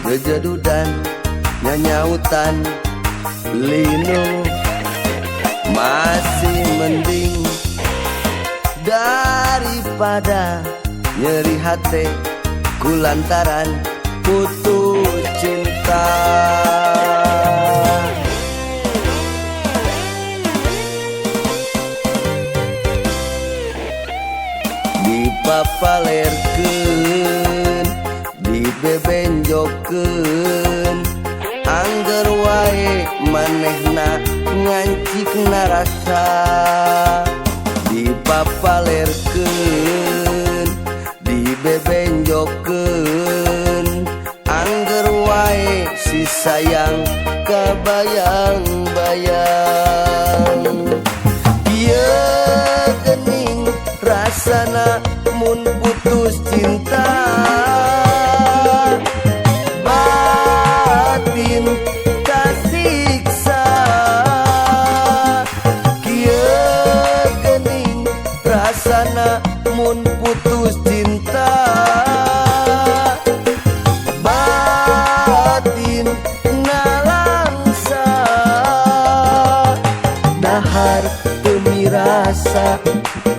kejedudan nyanyautan linu masih mending daripada nyeri hati kulantaran putus cinta. Dipapalerkeun, dibebenjokeun, angger wae manehna ngancikna rasa. Dipapalerkeun, dibebenjokeun, angger wae si sayang kabayang-bayang. Ieu geuning rasana mun putus cinta, batin kasiksa. Kieu geuning rasana mun putus cinta, batin nalangsa. Dahar teu mirasa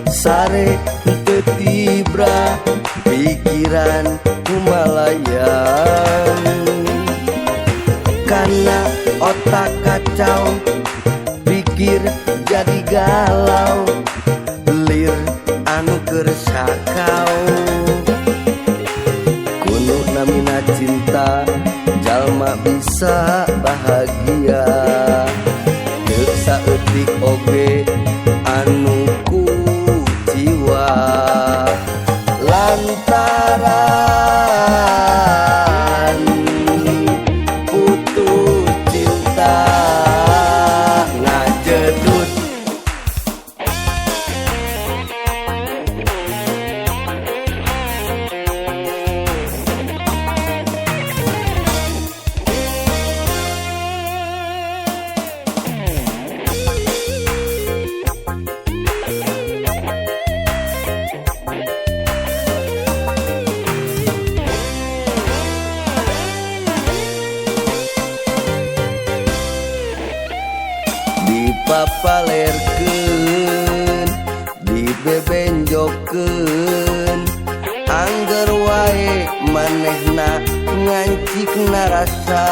sare teu tibra pikiran kumalayang. Karena otak kacau, pikir jadi galau, lir anu keur sakau. Kuno namina cinta jalma bisa bahagia, teu saeutik oge anu ku jiwa. Lantaran putus cinta ngajedut. Dipapalerkeun, dibebenjokeun, angger wae manehna ngancikna rasa.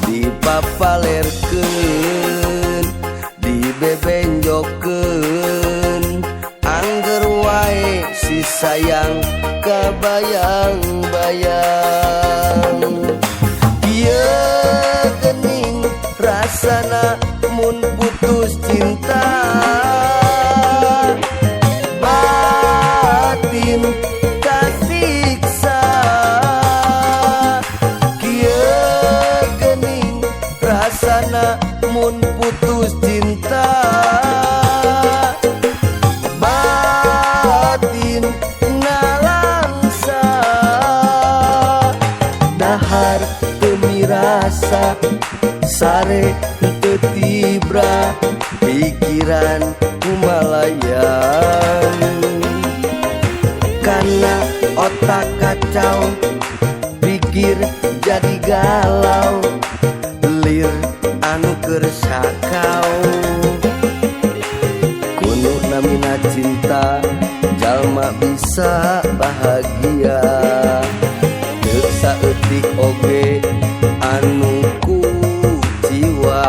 Dipapalerkeun, dibebenjokeun, angger wae si sayang kabayang-bayang. Ieu geuning rasana mun putus cinta, batin kasiksa. Kieu geuning rasana mun putus cinta, batin nalangsa. Dahar teu mirasa sare teu tibra pikiran kumalayang. Karena otak kacau, pikir jadi galau, lir anu keur sakau. Kuno namina cinta jalma bisa bahagia, teu saeutik oge anu ku jiwa.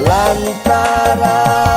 Lantaran